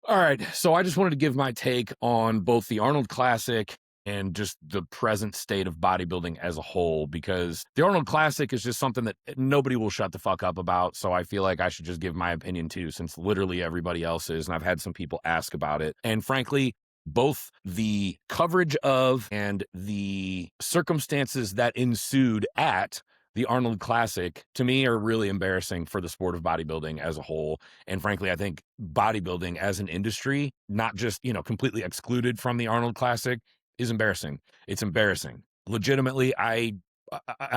All right, so I just wanted to give my take on both the Arnold Classic and just the present state of bodybuilding as a whole, because the Arnold Classic is just something that nobody will shut the fuck up about. So I feel like I should just give my opinion too, since literally everybody else is. And I've had some people ask about it. And frankly, both the coverage of and the circumstances that ensued at the Arnold Classic, to me, are really embarrassing for the sport of bodybuilding as a whole. And frankly, I think bodybuilding as an industry, not just, completely excluded from the Arnold Classic, is embarrassing. It's embarrassing. Legitimately, I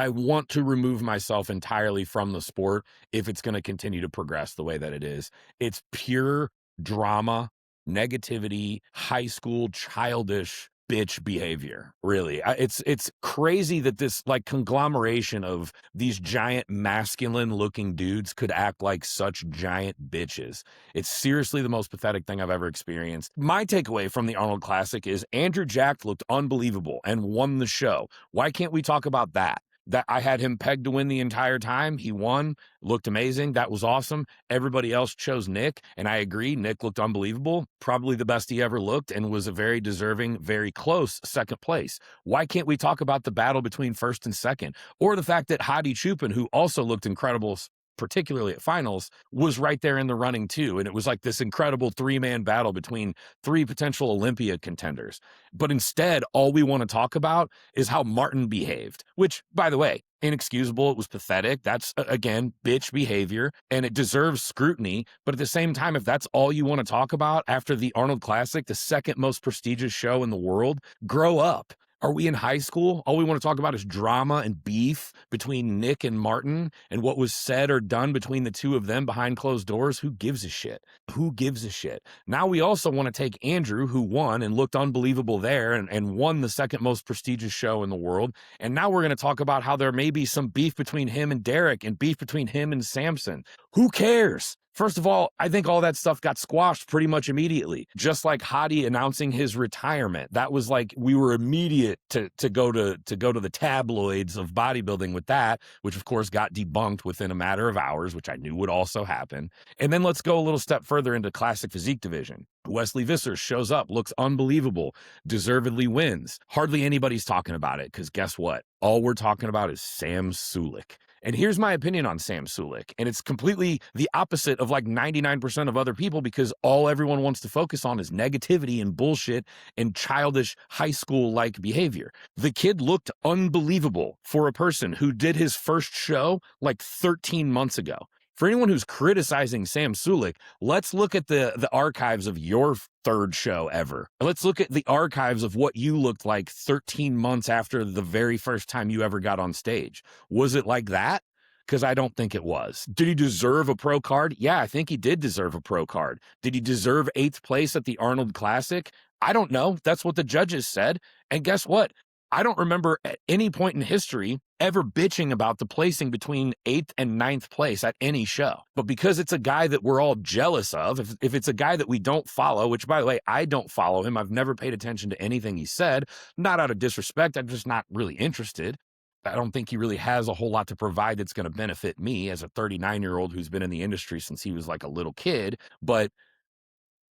want to remove myself entirely from the sport if it's going to continue to progress the way that it is. It's pure drama, negativity, high school, childish bitch behavior. Really, it's crazy that this like conglomeration of these giant masculine looking dudes could act like such giant bitches. It's seriously the most pathetic thing I've ever experienced. My takeaway from the Arnold Classic is Andrew Jack looked unbelievable and won the show. Why can't we talk about that? That I had him pegged to win the entire time. He won, looked amazing. That was awesome. Everybody else chose Nick, and I agree. Nick looked unbelievable. Probably the best he ever looked, and was a very deserving, very close second place. Why can't we talk about the battle between first and second? Or the fact that Hadi Chupin, who also looked incredible, particularly at finals, was right there in the running too. And it was like this incredible three-man battle between three potential Olympia contenders. But instead, all we want to talk about is how Martin behaved, which, by the way, inexcusable. It was pathetic. That's, again, bitch behavior, and it deserves scrutiny. But at the same time, if that's all you want to talk about after the Arnold Classic, the second most prestigious show in the world, grow up. Are we in high school? All we want to talk about is drama and beef between Nick and Martin and what was said or done between the two of them behind closed doors. Who gives a shit? Who gives a shit? Now we also want to take Andrew, who won and looked unbelievable there and won the second most prestigious show in the world. And now we're going to talk about how there may be some beef between him and Derek and beef between him and Samson. Who cares? First of all, I think all that stuff got squashed pretty much immediately. Just like Hadi announcing his retirement. That was like, we were immediate to go to the tabloids of bodybuilding with that, which of course got debunked within a matter of hours, which I knew would also happen. And then let's go a little step further into classic physique division. Wesley Visser shows up, looks unbelievable, deservedly wins. Hardly anybody's talking about it, because guess what? All we're talking about is Sam Sulek. And here's my opinion on Sam Sulek. And it's completely the opposite of like 99% of other people, because all everyone wants to focus on is negativity and bullshit and childish high school-like behavior. The kid looked unbelievable for a person who did his first show like 13 months ago. For anyone who's criticizing Sam Sulek, let's look at the archives of your third show ever. Let's look at the archives of what you looked like 13 months after the very first time you ever got on stage. Was it like that? Because I don't think it was. Did he deserve a pro card? Yeah, I think he did deserve a pro card. Did he deserve 8th place at the Arnold Classic? I don't know. That's what the judges said. And guess what? I don't remember at any point in history ever bitching about the placing between 8th and 9th place at any show. But because it's a guy that we're all jealous of, if it's a guy that we don't follow, which, by the way, I don't follow him. I've never paid attention to anything he said, not out of disrespect. I'm just not really interested. I don't think he really has a whole lot to provide that's going to benefit me as a 39-year-old who's been in the industry since he was like a little kid. But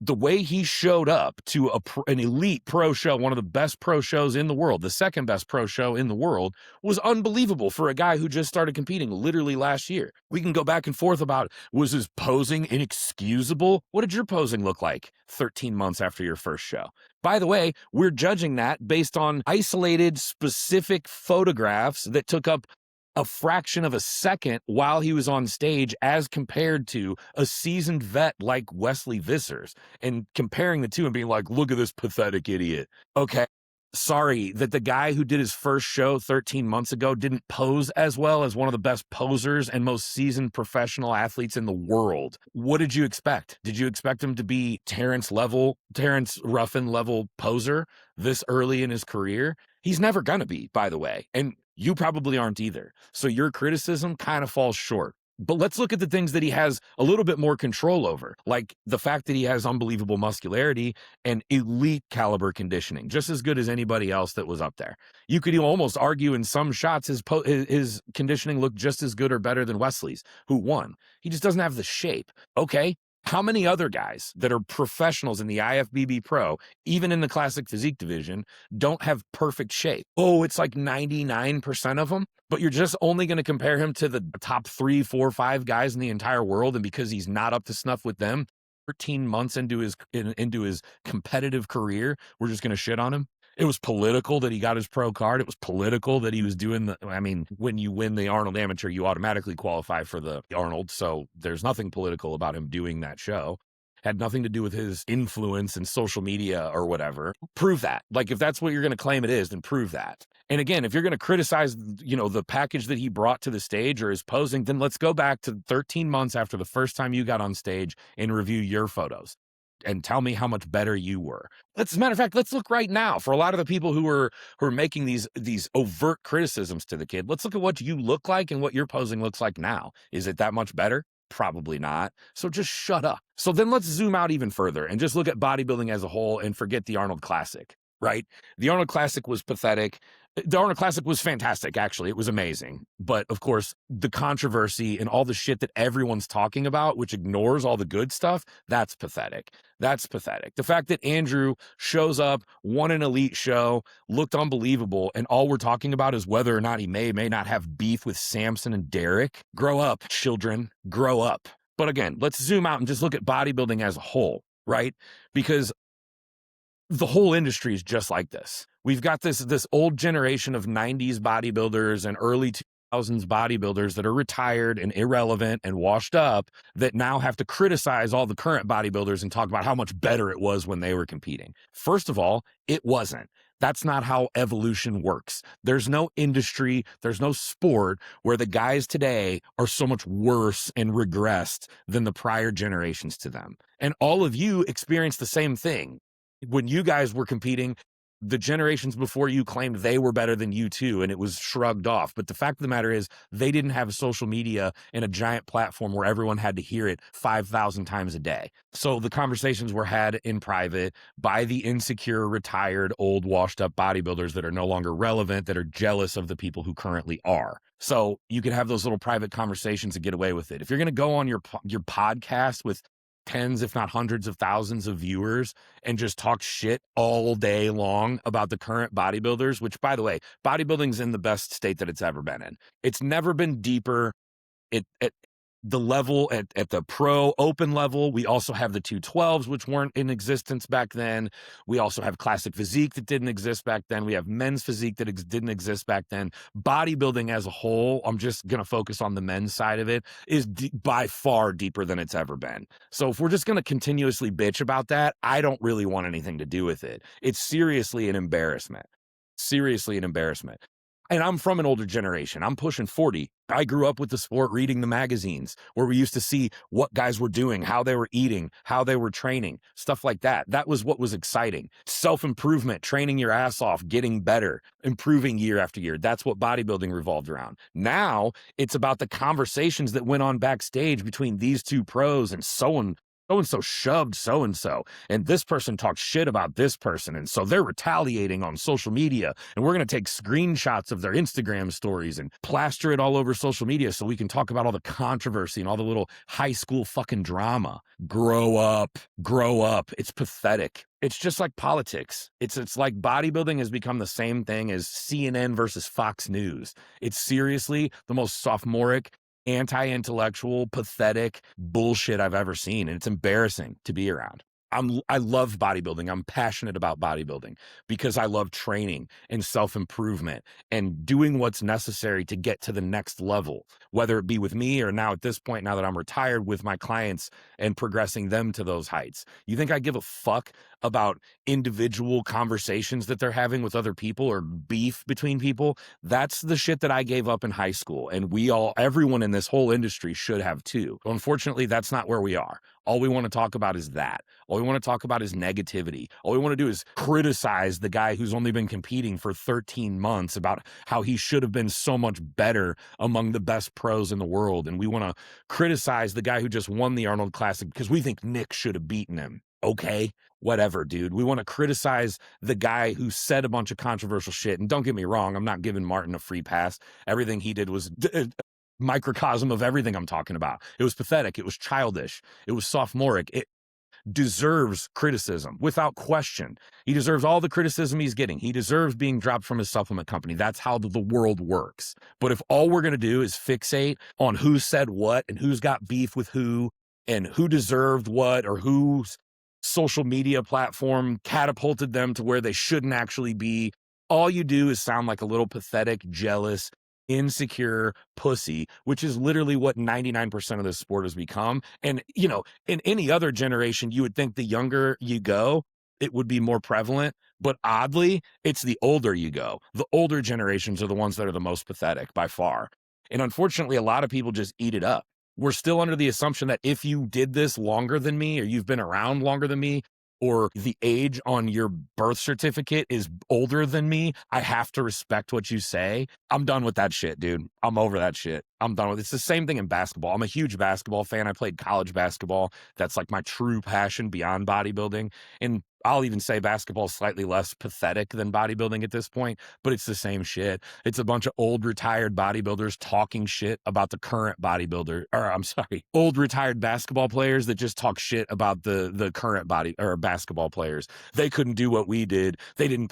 the way he showed up to an elite pro show, one of the best pro shows in the world, the second best pro show in the world, was unbelievable for a guy who just started competing literally last year. We can go back and forth about, was his posing inexcusable? What did your posing look like 13 months after your first show? By the way, we're judging that based on isolated, specific photographs that took up a fraction of a second while he was on stage, as compared to a seasoned vet like Wesley Vissers, and comparing the two and being like, look at this pathetic idiot. Okay, sorry that the guy who did his first show 13 months ago didn't pose as well as one of the best posers and most seasoned professional athletes in the world. What did you expect? Did you expect him to be Terrence Ruffin level poser this early in his career? He's never gonna be, by the way. And you probably aren't either. So your criticism kind of falls short. But let's look at the things that he has a little bit more control over, like the fact that he has unbelievable muscularity and elite caliber conditioning, just as good as anybody else that was up there. You could almost argue in some shots his conditioning looked just as good or better than Wesley's, who won. He just doesn't have the shape. Okay, How many other guys that are professionals in the IFBB Pro, even in the classic physique division, don't have perfect shape? Oh, it's like 99% of them, but you're just only going to compare him to the top 3, 4, 5 guys in the entire world. And because he's not up to snuff with them, 13 months into his competitive career, we're just going to shit on him. It was political that he got his pro card. It was political that he was doing when you win the Arnold Amateur, you automatically qualify for the Arnold. So there's nothing political about him doing that show. Had nothing to do with his influence in social media or whatever. Prove that. Like, if that's what you're going to claim it is, then prove that. And again, if you're going to criticize, the package that he brought to the stage or his posing, then let's go back to 13 months after the first time you got on stage and review your photos and tell me how much better you were. As a matter of fact, let's look right now. For a lot of the people who are making these overt criticisms to the kid, let's look at what you look like and what your posing looks like now. Is it that much better? Probably not. So just shut up. So then let's zoom out even further and just look at bodybuilding as a whole and forget the Arnold Classic, right? The Arnold Classic was pathetic. The Arnold Classic was fantastic, actually. It was amazing. But of course, the controversy and all the shit that everyone's talking about, which ignores all the good stuff, that's pathetic. That's pathetic. The fact that Andrew shows up, won an elite show, looked unbelievable, and all we're talking about is whether or not he may or may not have beef with Samson and Derek. Grow up, children. Grow up. But again, let's zoom out and just look at bodybuilding as a whole, right? Because the whole industry is just like this. We've got this old generation of 90s bodybuilders and early 2000s bodybuilders that are retired and irrelevant and washed up that now have to criticize all the current bodybuilders and talk about how much better it was when they were competing. First of all, it wasn't. That's not how evolution works. There's no industry, there's no sport where the guys today are so much worse and regressed than the prior generations to them. And all of you experienced the same thing. When you guys were competing, the generations before you claimed they were better than you too, and it was shrugged off. But the fact of the matter is, they didn't have social media and a giant platform where everyone had to hear it 5,000 times a day. So the conversations were had in private by the insecure, retired, old, washed up bodybuilders that are no longer relevant, that are jealous of the people who currently are. So you can have those little private conversations and get away with it. If you're going to go on your podcast with tens, if not hundreds of thousands of viewers and just talk shit all day long about the current bodybuilders, which, by the way, bodybuilding's in the best state that it's ever been in. It's never been deeper. At the level, at the pro open level, we also have the 212s, which weren't in existence back then. We also have classic physique that didn't exist back then. We have men's physique that didn't exist back then. Bodybuilding as a whole, I'm just going to focus on the men's side of it, is by far deeper than it's ever been. So if we're just going to continuously bitch about that, I don't really want anything to do with it. It's seriously an embarrassment. Seriously an embarrassment. And I'm from an older generation. I'm pushing 40. I grew up with the sport, reading the magazines where we used to see what guys were doing, how they were eating, how they were training, stuff like that. That was what was exciting. Self-improvement, training your ass off, getting better, improving year after year. That's what bodybuilding revolved around. Now it's about the conversations that went on backstage between these two pros and so-and-so shoved so-and-so, and this person talked shit about this person, and so they're retaliating on social media, and we're going to take screenshots of their Instagram stories and plaster it all over social media so we can talk about all the controversy and all the little high school fucking drama. Grow up. Grow up. It's pathetic. It's just like politics. It's like bodybuilding has become the same thing as CNN versus Fox News. It's seriously the most sophomoric, anti-intellectual, pathetic bullshit I've ever seen. And it's embarrassing to be around. I love bodybuilding. I'm passionate about bodybuilding because I love training and self-improvement and doing what's necessary to get to the next level, whether it be with me or now at this point, now that I'm retired, with my clients and progressing them to those heights. You think I give a fuck about individual conversations that they're having with other people or beef between people? That's the shit that I gave up in high school. And everyone in this whole industry should have too. Unfortunately, that's not where we are. All we want to talk about is that. All we want to talk about is negativity. All we want to do is criticize the guy who's only been competing for 13 months about how he should have been so much better among the best pros in the world. And we want to criticize the guy who just won the Arnold Classic because we think Nick should have beaten him. Okay, whatever, dude. We want to criticize the guy who said a bunch of controversial shit. And don't get me wrong, I'm not giving Martin a free pass. Everything he did was microcosm of everything I'm talking about. It was pathetic. It was childish. It was sophomoric. It deserves criticism without question. He deserves all the criticism he's getting. He deserves being dropped from his supplement company. That's how the world works. But if all we're going to do is fixate on who said what and who's got beef with who and who deserved what or whose social media platform catapulted them to where they shouldn't actually be, all you do is sound like a little pathetic, jealous, insecure pussy, which is literally what 99% of this sport has become. And, you know, in any other generation, you would think the younger you go, it would be more prevalent. But oddly, it's the older you go. The older generations are the ones that are the most pathetic by far. And unfortunately, a lot of people just eat it up. We're still under the assumption that if you did this longer than me, or you've been around longer than me, or the age on your birth certificate is older than me, I have to respect what you say. I'm done with that shit, dude. I'm over that shit. I'm done with it. It's the same thing in basketball. I'm a huge basketball fan. I played college basketball. That's like my true passion beyond bodybuilding. And I'll even say basketball is slightly less pathetic than bodybuilding at this point, but it's the same shit. It's a bunch of old retired bodybuilders talking shit about the current bodybuilder, or I'm sorry, old retired basketball players that just talk shit about the current basketball players. They couldn't do what we did. They don't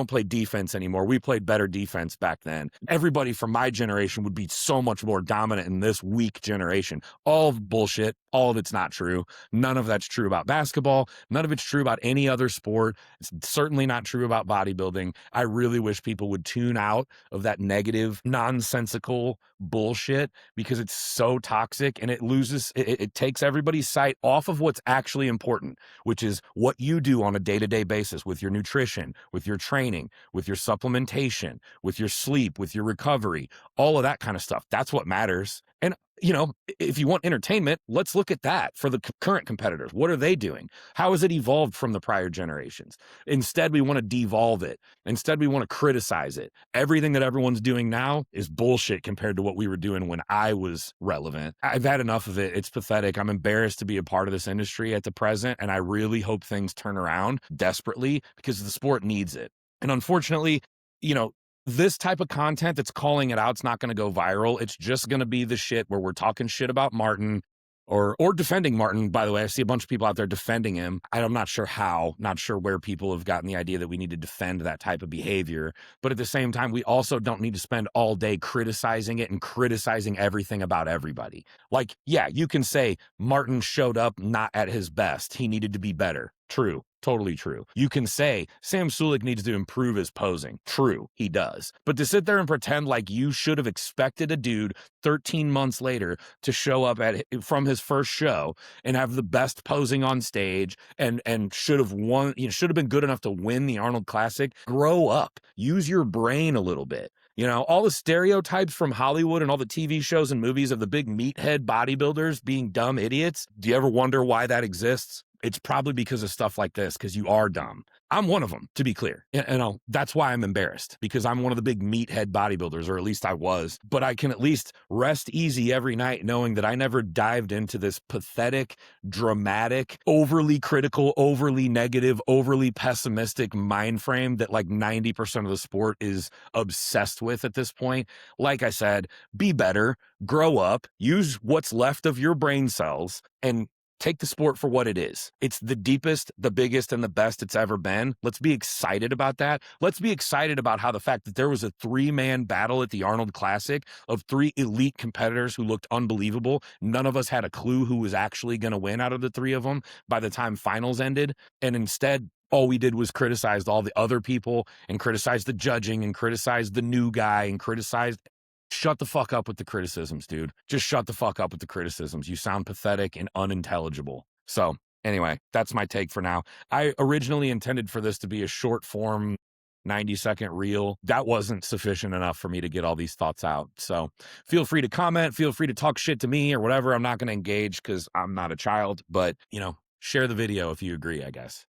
play defense anymore. We played better defense back then. Everybody from my generation would be so much more dominant in this weak generation. All bullshit. All of it's not true. None of that's true about basketball. None of it's true about any other sport. It's certainly not true about bodybuilding. I really wish people would tune out of that negative, nonsensical bullshit because it's so toxic and it takes everybody's sight off of what's actually important, which is what you do on a day-to-day basis with your nutrition, with your training, with your supplementation, with your sleep, with your recovery, all of that kind of stuff. That's what matters. And you know, if you want entertainment, let's look at that for the current competitors. What are they doing? How has it evolved from the prior generations? Instead, we want to devolve it. Instead, we want to criticize it. Everything that everyone's doing now is bullshit compared to what we were doing when I was relevant. I've had enough of it. It's pathetic. I'm embarrassed to be a part of this industry at the present, and I really hope things turn around desperately because the sport needs it. And unfortunately, you know, this type of content that's calling it out, it's not going to go viral. It's just going to be the shit where we're talking shit about Martin or defending Martin. By the way, I see a bunch of people out there defending him. I'm not sure how, not sure where people have gotten the idea that we need to defend that type of behavior. But at the same time, we also don't need to spend all day criticizing it and criticizing everything about everybody. Like, yeah, you can say Martin showed up not at his best. He needed to be better. True. Totally true. You can say Sam Sulek needs to improve his posing. True, he does. But to sit there and pretend like you should have expected a dude 13 months later to show up from his first show and have the best posing on stage and should have won, should have been good enough to win the Arnold Classic. Grow up. Use your brain a little bit. You know, all the stereotypes from Hollywood and all the TV shows and movies of the big meathead bodybuilders being dumb idiots. Do you ever wonder why that exists? It's probably because of stuff like this, because you are dumb. I'm one of them, to be clear. And that's why I'm embarrassed, because I'm one of the big meathead bodybuilders, or at least I was. But I can at least rest easy every night knowing that I never dived into this pathetic, dramatic, overly critical, overly negative, overly pessimistic mind frame that like 90% of the sport is obsessed with at this point. Like I said, be better, grow up, use what's left of your brain cells, and take the sport for what it is. It's the deepest, the biggest, and the best it's ever been. Let's be excited about that. Let's be excited about how the fact that there was a 3-man battle at the Arnold Classic of 3 elite competitors who looked unbelievable. None of us had a clue who was actually going to win out of the 3 of them by the time finals ended. And instead, all we did was criticize all the other people and criticize the judging and criticize the new guy and criticize. Shut the fuck up with the criticisms, dude. Just shut the fuck up with the criticisms. You sound pathetic and unintelligible. So anyway, that's my take for now. I originally intended for this to be a short form 90-second reel. That wasn't sufficient enough for me to get all these thoughts out. So feel free to comment. Feel free to talk shit to me or whatever. I'm not going to engage because I'm not a child, but share the video if you agree, I guess.